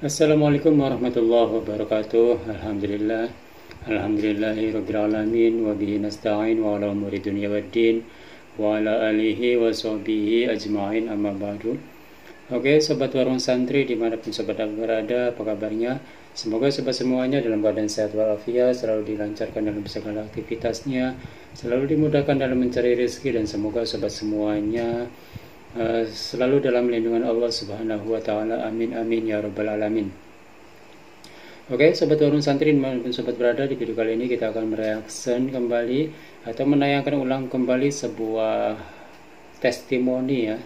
Assalamualaikum warahmatullahi wabarakatuh. Alhamdulillah. Alhamdulillahirabbil alamin wa bihi nasta'in wa ala umuri dunya waddin wa ala alihi wa sahbihi ajma'in amma ba'du. Oke, sobat warung santri dimanapun sobat berada, apa kabarnya? Semoga sobat semuanya dalam keadaan sehat walafiat, selalu dilancarkan dalam segala aktivitasnya, selalu dimudahkan dalam mencari rezeki, dan semoga sobat semuanya selalu dalam lindungan Allah Subhanahu wa taala. Amin amin ya rabbal alamin. Oke, sobat warung santri dimanapun sobat berada, di video kali ini kita akan mereaction kembali atau menayangkan ulang kembali sebuah testimoni ya.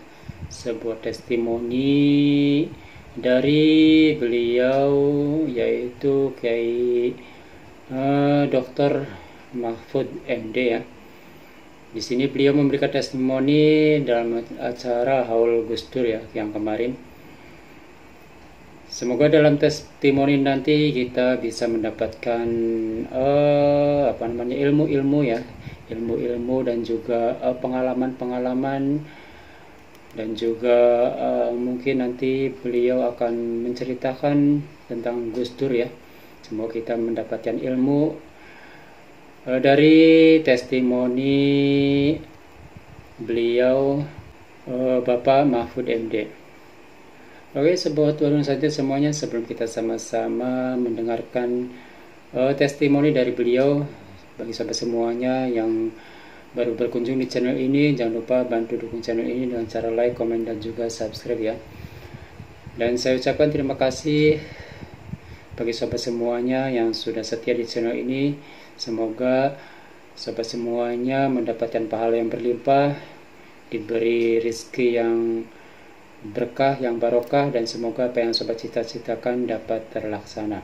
Sebuah testimoni dari beliau, yaitu Kiai Dr. Mahfud MD ya. Di sini beliau memberikan testimoni dalam acara Haul Gus Dur ya yang kemarin. Semoga dalam testimoni nanti kita bisa mendapatkan ilmu-ilmu ya, ilmu-ilmu dan juga pengalaman-pengalaman, dan juga mungkin nanti beliau akan menceritakan tentang Gus Dur ya. Semoga kita mendapatkan ilmu dari testimoni beliau, Bapak Mahfud MD. Oke, sobat warung santri semuanya, sebelum kita sama-sama mendengarkan testimoni dari beliau, bagi sobat semuanya yang baru berkunjung di channel ini, jangan lupa bantu dukung channel ini dengan cara like, komen, dan juga subscribe ya. Dan saya ucapkan terima kasih bagi sobat semuanya yang sudah setia di channel ini. Semoga sobat semuanya mendapatkan pahala yang berlimpah, diberi rezeki yang berkah, yang barokah, dan semoga apa yang sobat cita-citakan dapat terlaksana.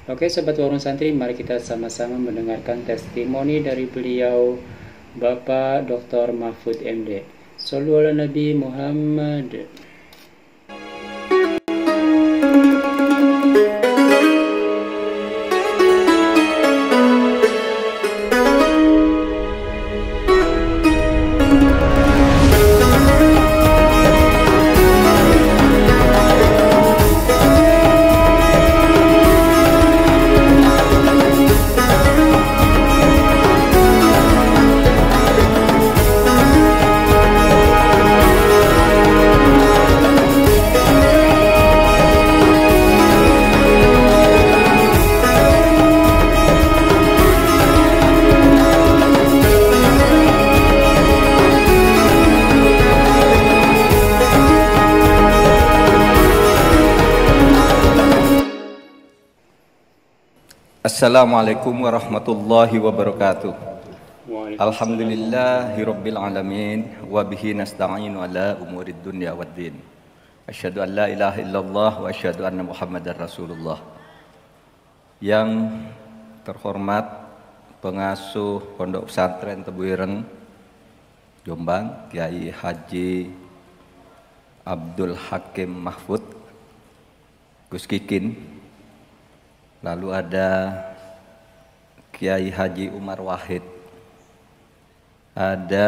Oke, sobat warung santri, mari kita sama-sama mendengarkan testimoni dari beliau, Bapak Dr. Mahfud MD. Shollu ala Nabi Muhammad. Assalamualaikum warahmatullahi wabarakatuh. Alhamdulillahirabbil alamin wa bihi nasta'inu ala umurid dunya waddin. Asyhadu an la ilaha illallah wa asyhadu anna Muhammadar Rasulullah. Yang terhormat pengasuh Pondok Pesantren Tebu Ireng Jombang, Kiai Haji Abdul Hakim Mahfud Gus Kikin. Lalu ada Kiai Haji Umar Wahid, ada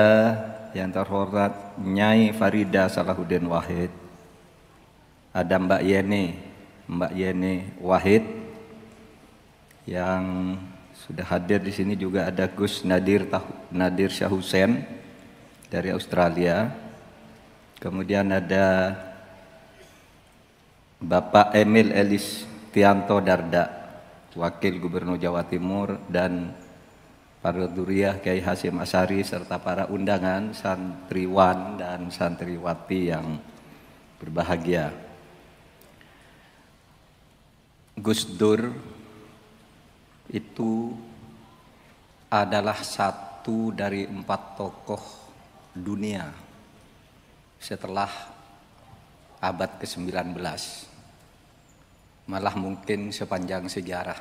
yang terhormat Nyai Farida Salahuddin Wahid, ada Mbak Yeni Wahid, yang sudah hadir di sini juga ada Gus Nadir Shah Hussein dari Australia. Kemudian ada Bapak Emil Elis Tianto Darda, Wakil Gubernur Jawa Timur, dan para Duriyah Kiai Hasyim Asy'ari serta para undangan santriwan dan santriwati yang berbahagia. Gus Dur itu adalah satu dari 4 tokoh dunia setelah abad ke-19. Malah mungkin sepanjang sejarah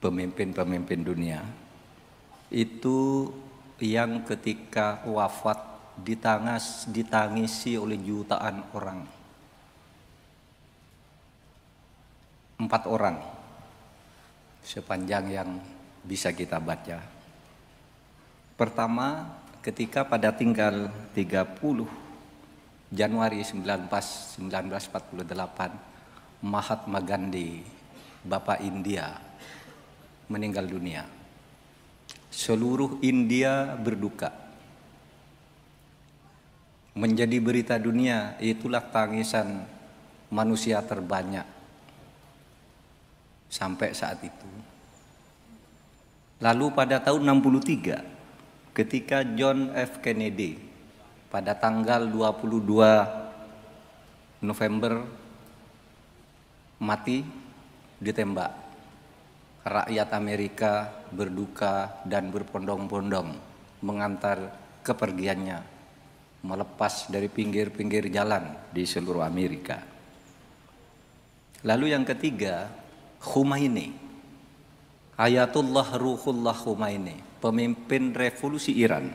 pemimpin-pemimpin dunia itu yang ketika wafat ditangisi oleh jutaan orang. 4 orang sepanjang yang bisa kita baca. Pertama, ketika pada tanggal 30 Januari 1948, Mahatma Gandhi, Bapak India, meninggal dunia. Seluruh India berduka. Menjadi berita dunia, itulah tangisan manusia terbanyak sampai saat itu. Lalu pada tahun 63, ketika John F. Kennedy pada tanggal 22 November mati ditembak, rakyat Amerika berduka dan berbondong-bondong mengantar kepergiannya, melepas dari pinggir-pinggir jalan di seluruh Amerika. Lalu yang ketiga, Khomeini, Ayatullah Ruhullah Khomeini, pemimpin revolusi Iran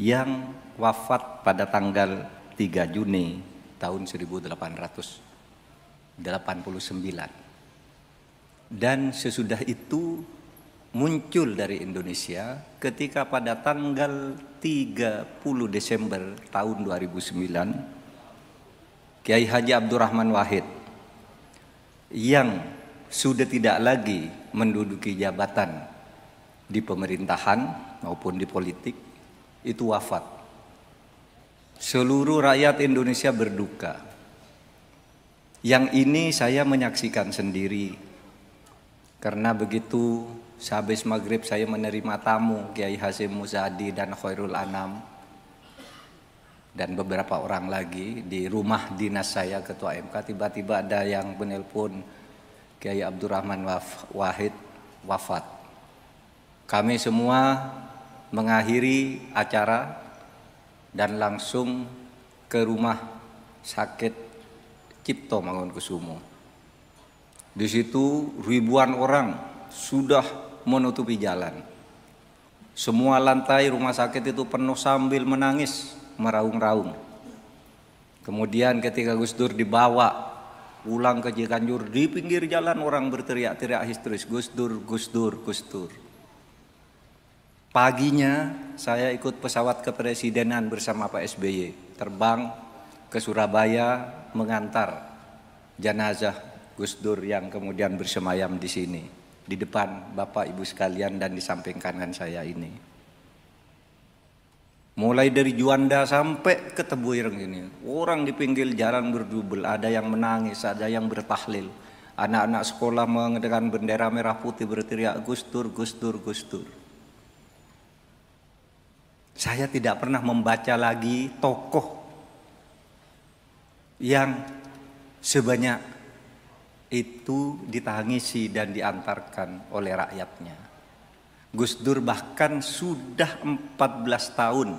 yang wafat pada tanggal 3 Juni tahun 1889. Dan sesudah itu muncul dari Indonesia ketika pada tanggal 30 Desember tahun 2009, Kiai Haji Abdurrahman Wahid yang sudah tidak lagi menduduki jabatan di pemerintahan maupun di politik itu wafat. Seluruh rakyat Indonesia berduka. Yang ini saya menyaksikan sendiri, karena begitu sehabis maghrib saya menerima tamu Kiai Hasyim Muzadi dan Khairul Anam dan beberapa orang lagi di rumah dinas saya Ketua MK. Tiba-tiba ada yang menelpon, Kiai Abdurrahman Wahid wafat. Kami semua mengakhiri acara dan langsung ke rumah sakit Cipto Mangunkusumo. Di situ ribuan orang sudah menutupi jalan. Semua lantai rumah sakit itu penuh sambil menangis, meraung-raung. Kemudian ketika Gus Dur dibawa pulang ke Cianjur, di pinggir jalan orang berteriak-teriak histeris, Gus Dur, Gus Dur, Gus Dur. Paginya saya ikut pesawat kepresidenan bersama Pak SBY, terbang ke Surabaya mengantar jenazah Gus Dur yang kemudian bersemayam di sini, di depan Bapak Ibu sekalian dan di samping kanan saya ini. Mulai dari Juanda sampai ke Tebuireng ini, orang di pinggir jalan berdubel, ada yang menangis, ada yang bertahlil. Anak-anak sekolah mengedekan bendera merah putih berteriak Gus Dur, Gus Dur, Gus Dur. Saya tidak pernah membaca lagi tokoh yang sebanyak itu ditangisi dan diantarkan oleh rakyatnya. Gus Dur bahkan sudah 14 tahun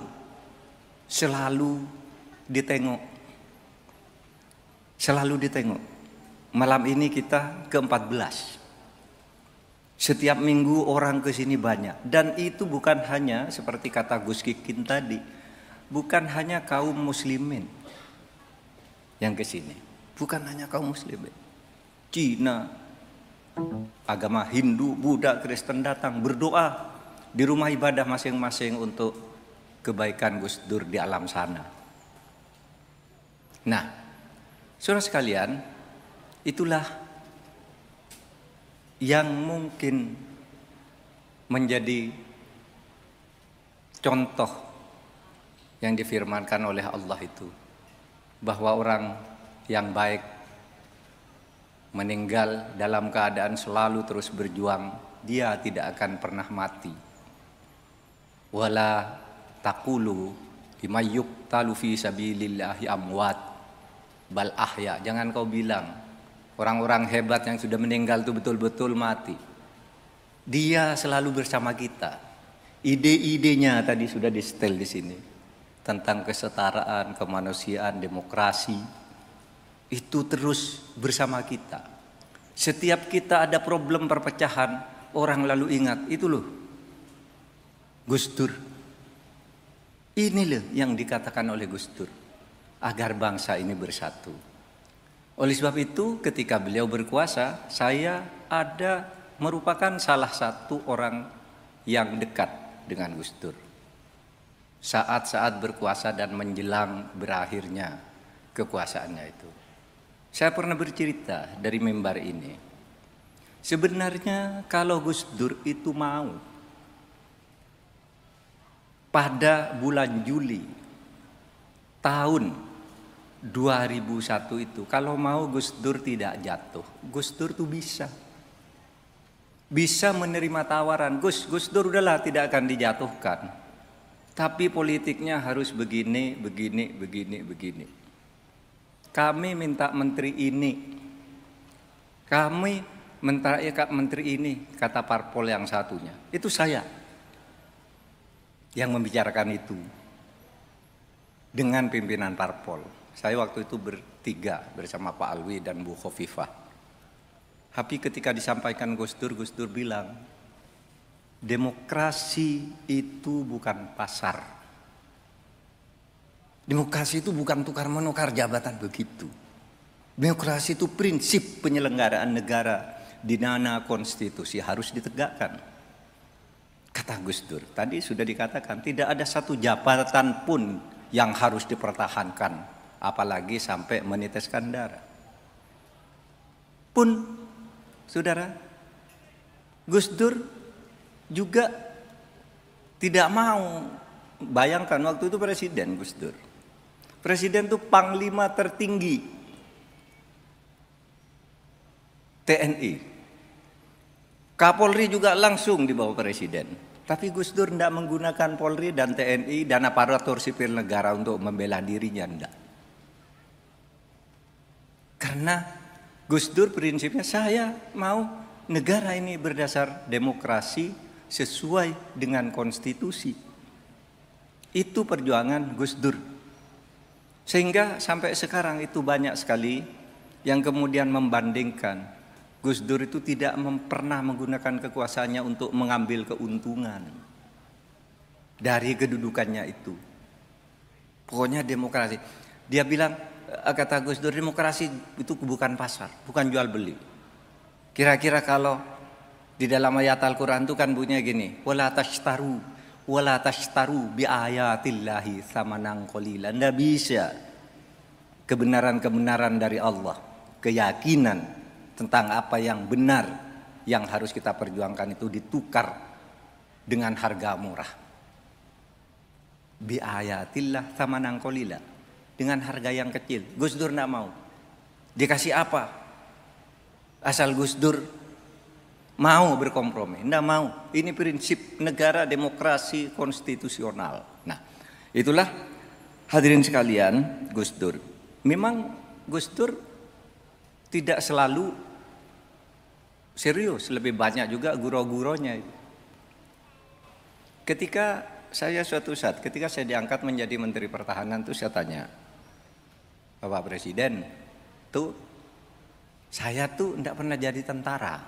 selalu ditengok. Selalu ditengok. Malam ini kita ke-14. Setiap minggu orang ke sini banyak, dan itu bukan hanya seperti kata Gus Kikin tadi, bukan hanya kaum muslimin yang ke sini, bukan hanya kaum muslimin. Cina, agama Hindu, Buddha, Kristen datang berdoa di rumah ibadah masing-masing untuk kebaikan Gus Dur di alam sana. Nah, saudara sekalian, itulah yang mungkin menjadi contoh yang difirmankan oleh Allah itu, bahwa orang yang baik meninggal dalam keadaan selalu terus berjuang, dia tidak akan pernah mati. Wala taqulu limayyuk talu fi sabilillahi amwat bal ahya. Jangan kau bilang orang-orang hebat yang sudah meninggal itu betul-betul mati. Dia selalu bersama kita. Ide-idenya tadi sudah di-setel di sini. Tentang kesetaraan, kemanusiaan, demokrasi. Itu terus bersama kita. Setiap kita ada problem perpecahan, orang lalu ingat, itu loh Gus Dur. Ini loh yang dikatakan oleh Gus Dur, agar bangsa ini bersatu. Oleh sebab itu ketika beliau berkuasa, saya merupakan salah satu orang yang dekat dengan Gus Dur. Saat-saat berkuasa dan menjelang berakhirnya kekuasaannya itu. Saya pernah bercerita dari mimbar ini. Sebenarnya kalau Gus Dur itu mau pada bulan Juli tahun 2001 itu, kalau mau Gus Dur tidak jatuh, Gus Dur tuh bisa menerima tawaran, Gus Dur udahlah tidak akan dijatuhkan, tapi politiknya harus begini. Kami minta menteri ini, kami minta menteri ini, kata parpol yang satunya. Itu saya yang membicarakan itu dengan pimpinan parpol. Saya waktu itu bertiga bersama Pak Alwi dan Bu Khofifah. Tapi ketika disampaikan Gus Dur bilang, demokrasi itu bukan pasar. Demokrasi itu bukan tukar-menukar jabatan begitu. Demokrasi itu prinsip penyelenggaraan negara di mana konstitusi harus ditegakkan. Kata Gus Dur, tadi sudah dikatakan tidak ada satu jabatan pun yang harus dipertahankan, apalagi sampai meneteskan darah. Pun, saudara, Gus Dur juga tidak mau. Bayangkan waktu itu presiden Gus Dur. Presiden itu panglima tertinggi TNI. Kapolri juga langsung di bawah presiden. Tapi Gus Dur tidak menggunakan Polri dan TNI dan aparatur sipil negara untuk membela dirinya, tidak. Karena Gus Dur prinsipnya, saya mau negara ini berdasar demokrasi sesuai dengan konstitusi. Itu perjuangan Gus Dur. Sehingga sampai sekarang itu banyak sekali yang kemudian membandingkan Gus Dur itu tidak pernah menggunakan kekuasaannya untuk mengambil keuntungan dari kedudukannya itu. Pokoknya demokrasi. Dia bilang, kata Gus Dur, demokrasi itu bukan pasar, bukan jual beli. Kira-kira kalau di dalam ayat Al-Quran itu kan bunyinya gini, wala tashtaru bi ayatillahi samanan qalila. Nggak bisa kebenaran-kebenaran dari Allah, keyakinan tentang apa yang benar yang harus kita perjuangkan itu ditukar dengan harga murah. Bi ayatillah samanan qalila, dengan harga yang kecil. Gus Dur nggak mau. Dikasih apa? Asal Gus Dur mau berkompromi, enggak mau. Ini prinsip negara demokrasi konstitusional. Nah, itulah hadirin sekalian Gus Dur. Memang Gus Dur tidak selalu serius, lebih banyak juga guro-guronya. Ketika saya suatu saat, ketika saya diangkat menjadi Menteri Pertahanan itu saya tanya, Bapak Presiden, tuh saya tuh enggak pernah jadi tentara.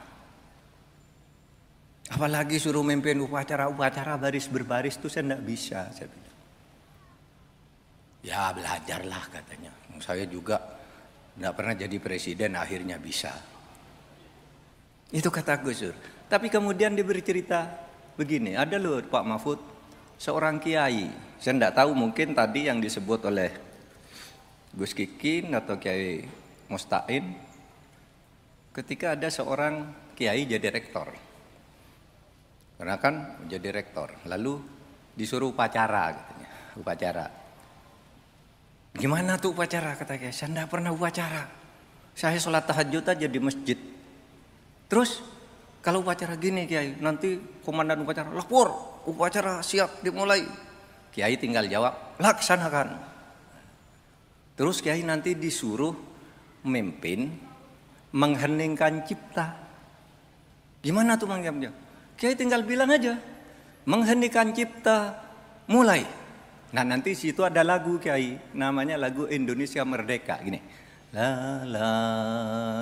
Apalagi suruh memimpin upacara baris berbaris itu saya enggak bisa, saya bilang. Ya belajarlah katanya. Saya juga enggak pernah jadi presiden, akhirnya bisa. Itu kata Gus Dur. Tapi kemudian dia bercerita begini, ada loh Pak Mahfud, seorang kiai. Saya enggak tahu, mungkin tadi yang disebut oleh Gus Kikin atau Kiai Mustain, ketika ada seorang kiai jadi rektor. Karena kan jadi rektor, lalu disuruh upacara katanya, upacara. Gimana tuh upacara? Kata Kiai, saya enggak pernah upacara. Saya sholat tahajud aja di masjid. Terus kalau upacara gini Kiai, nanti komandan upacara, lapor, upacara siap dimulai. Kiai tinggal jawab, laksanakan. Terus Kiai nanti disuruh memimpin mengheningkan cipta. Gimana tuh mengjawabnya? Kiai tinggal bilang aja, mengheningkan cipta, mulai. Nah nanti situ ada lagu Kiai, namanya lagu Indonesia Merdeka, gini. La la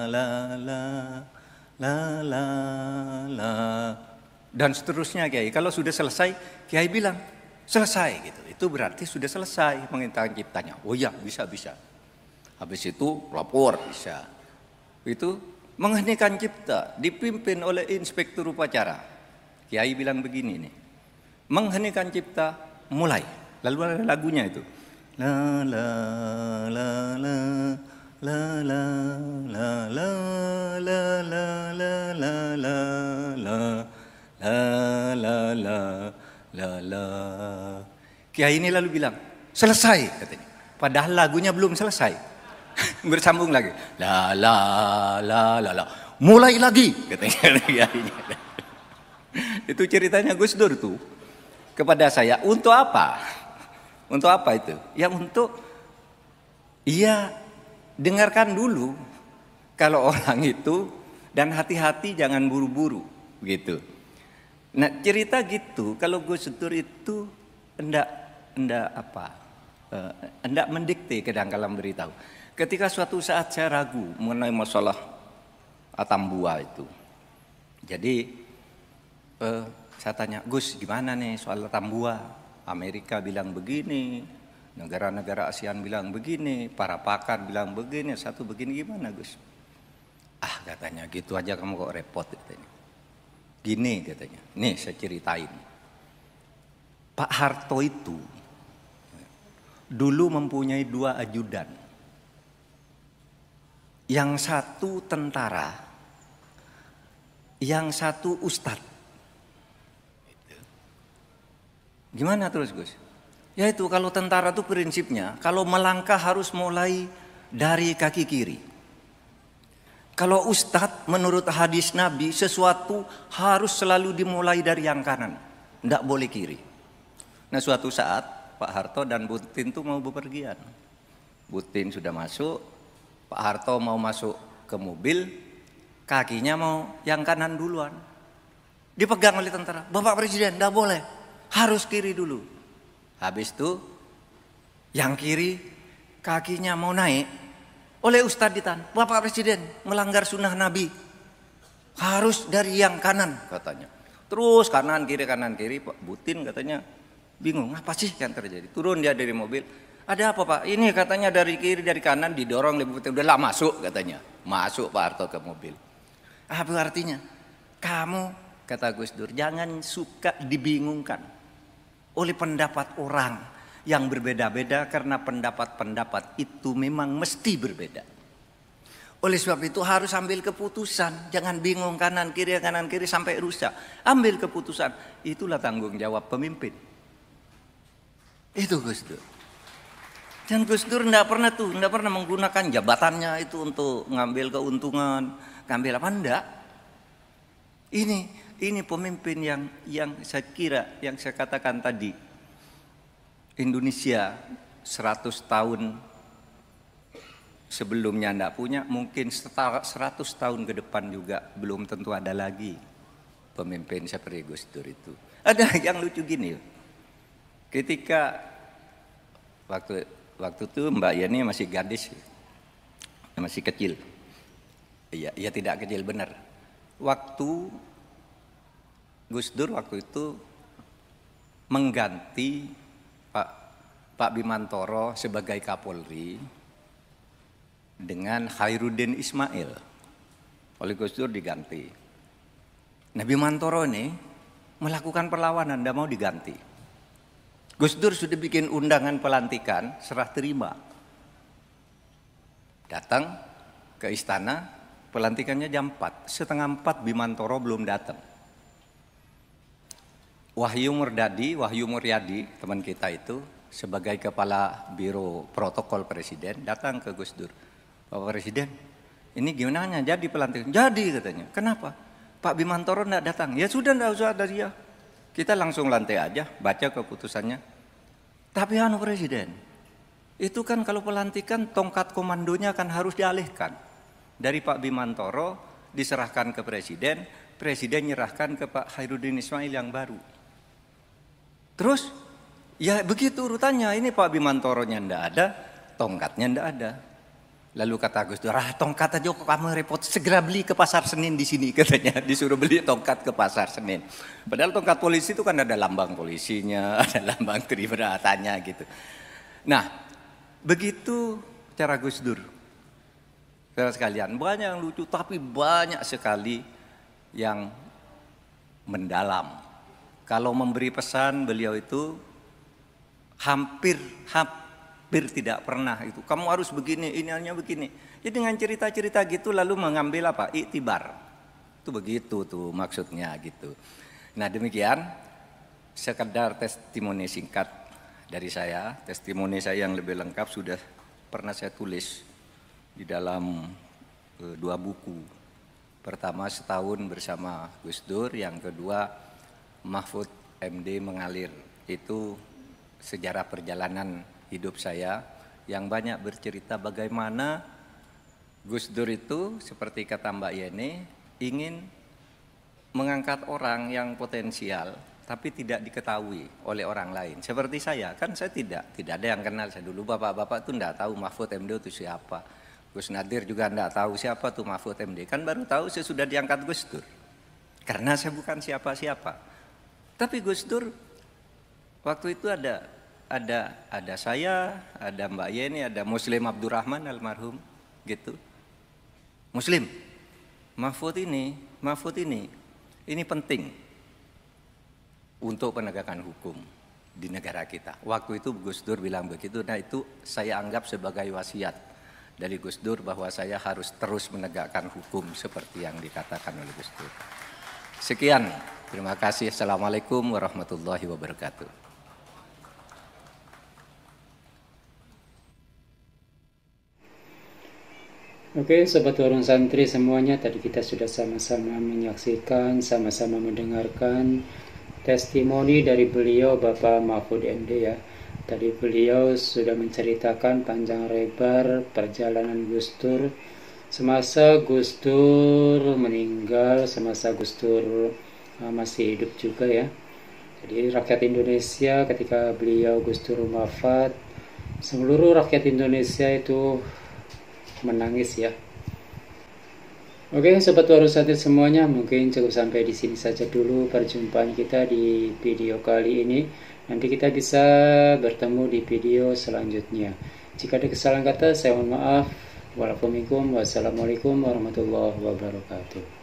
la la la la la, dan seterusnya Kiai. Kalau sudah selesai, Kiai bilang selesai gitu. Itu berarti sudah selesai mengheningkan ciptanya. Oh ya, bisa. Habis itu lapor, bisa. Itu mengheningkan cipta dipimpin oleh inspektur upacara. Kiai bilang begini nih, mengheningkan cipta, mulai. Lalu ada lagunya itu, La la la la la la la la la la la la la la la la la la. Kiai ini lalu bilang, selesai katanya. Padahal lagunya belum selesai. Bersambung lagi. La la la la la. Mulai lagi katanya kiainya. Itu ceritanya Gus Dur tuh kepada saya. Untuk apa? Untuk apa itu? Ya untuk, iya, dengarkan dulu kalau orang itu, dan hati-hati jangan buru-buru gitu. Nah cerita gitu, kalau Gus Dur itu hendak mendikte kadang-kadang beritahu. Ketika suatu saat saya ragu mengenai masalah Atambua itu, jadi saya tanya, Gus gimana nih soal Atambua? Amerika bilang begini, negara-negara ASEAN bilang begini, para pakar bilang begini, satu begini, gimana Gus? Ah katanya, gitu aja kamu kok repot katanya. Gini katanya, nih saya ceritain. Pak Harto itu dulu mempunyai 2 ajudan. Yang satu tentara, yang satu ustadz. Gimana terus Gus? Ya itu kalau tentara itu prinsipnya, kalau melangkah harus mulai dari kaki kiri. Kalau ustadz menurut hadis Nabi, sesuatu harus selalu dimulai dari yang kanan, tidak boleh kiri. Nah suatu saat Pak Harto dan Bu Tin itu mau bepergian. Bu Tin sudah masuk, Pak Harto mau masuk ke mobil, kakinya mau yang kanan duluan. Dipegang oleh tentara, Bapak Presiden tidak boleh, harus kiri dulu. Habis itu yang kiri kakinya mau naik, oleh Ustadz ditahan, Bapak Presiden melanggar sunnah Nabi, harus dari yang kanan katanya. Terus kanan kiri Pak Butin katanya bingung, apa sih yang terjadi? Turun dia dari mobil, ada apa Pak? Ini katanya dari kiri dari kanan didorong lebih Butin, udah lah masuk katanya. Masuk Pak Harto ke mobil. Apa artinya? Kamu, kata Gus Dur, jangan suka dibingungkan oleh pendapat orang yang berbeda-beda, karena pendapat-pendapat itu memang mesti berbeda. Oleh sebab itu harus ambil keputusan, jangan bingung kanan kiri sampai rusak. Ambil keputusan, itulah tanggung jawab pemimpin. Itu Gus Dur. Dan Gus Dur tidak pernah menggunakan jabatannya itu untuk ngambil keuntungan, ngambil apa enggak. Ini pemimpin yang saya kira, yang saya katakan tadi, Indonesia 100 tahun sebelumnya enggak punya, mungkin 100 tahun ke depan juga belum tentu ada lagi pemimpin seperti Gus Dur itu. Ada yang lucu gini, ketika waktu itu Mbak Yeni masih gadis, masih kecil, ya tidak kecil benar. Waktu Gus Dur waktu itu mengganti Pak Bimantoro sebagai Kapolri dengan Khairuddin Ismail. Oleh Gus Dur diganti. Nah Bimantoro ini melakukan perlawanan, tidak mau diganti. Gus Dur sudah bikin undangan pelantikan, serah terima. Datang ke istana, pelantikannya jam 4. Setengah 4 Bimantoro belum datang. Wahyu Muryadi, teman kita itu, sebagai kepala Biro Protokol Presiden, datang ke Gus Dur. Bapak Presiden, ini gimana jadi pelantikan? Jadi katanya. Kenapa? Pak Bimantoro tidak datang. Ya sudah, tidak usah ada dia. Kita langsung lantai aja, baca keputusannya. Tapi Presiden, itu kan kalau pelantikan tongkat komandonya kan harus dialihkan. Dari Pak Bimantoro diserahkan ke Presiden, Presiden nyerahkan ke Pak Khairuddin Ismail yang baru. Terus ya begitu urutannya, ini Pak Bimantoronya ndak ada, tongkatnya ndak ada. Lalu kata Gus Dur, tongkat aja kok kamu repot, segera beli ke pasar Senin di sini katanya, disuruh beli tongkat ke pasar Senin. Padahal tongkat polisi itu kan ada lambang polisinya, ada lambang tribratannya gitu. Nah, begitu cara Gus Dur. Saudara sekalian, banyak yang lucu tapi banyak sekali yang mendalam. Kalau memberi pesan beliau itu hampir hampir tidak pernah itu. Kamu harus begini, ini hanya begini. Jadi dengan cerita-cerita gitu lalu mengambil apa? Iktibar. Itu begitu tuh maksudnya gitu. Nah demikian sekedar testimoni singkat dari saya. Testimoni saya yang lebih lengkap sudah pernah saya tulis di dalam 2 buku. Pertama Setahun Bersama Gus Dur, yang kedua Mahfud MD Mengalir. Itu sejarah perjalanan hidup saya yang banyak bercerita bagaimana Gus Dur itu seperti kata Mbak Yeni ingin mengangkat orang yang potensial tapi tidak diketahui oleh orang lain. Seperti saya, kan saya tidak ada yang kenal. Saya dulu bapak-bapak tuh enggak tahu Mahfud MD itu siapa. Gus Nadir juga enggak tahu siapa tuh Mahfud MD. Kan baru tahu sesudah diangkat Gus Dur. Karena saya bukan siapa-siapa. Tapi Gus Dur waktu itu ada saya, ada Mbak Yeni, ada Muslim Abdurrahman almarhum gitu. Muslim, Mahfud ini penting untuk penegakan hukum di negara kita. Waktu itu Gus Dur bilang begitu. Nah itu saya anggap sebagai wasiat dari Gus Dur bahwa saya harus terus menegakkan hukum seperti yang dikatakan oleh Gus Dur. Sekian, terima kasih. Assalamualaikum warahmatullahi wabarakatuh. Oke, Sobat Warung Santri semuanya, tadi kita sudah sama-sama menyaksikan, sama-sama mendengarkan testimoni dari beliau Bapak Mahfud MD ya. Tadi beliau sudah menceritakan panjang lebar perjalanan Gus Dur semasa Gus Dur meninggal, semasa Gus Dur masih hidup juga ya. Jadi rakyat Indonesia ketika beliau Gus Dur wafat, seluruh rakyat Indonesia itu menangis ya. Oke, Sobat Warung Santri semuanya, mungkin cukup sampai di sini saja dulu perjumpaan kita di video kali ini. Nanti kita bisa bertemu di video selanjutnya. Jika ada kesalahan kata, saya mohon maaf. Wassalamualaikum warahmatullahi wabarakatuh.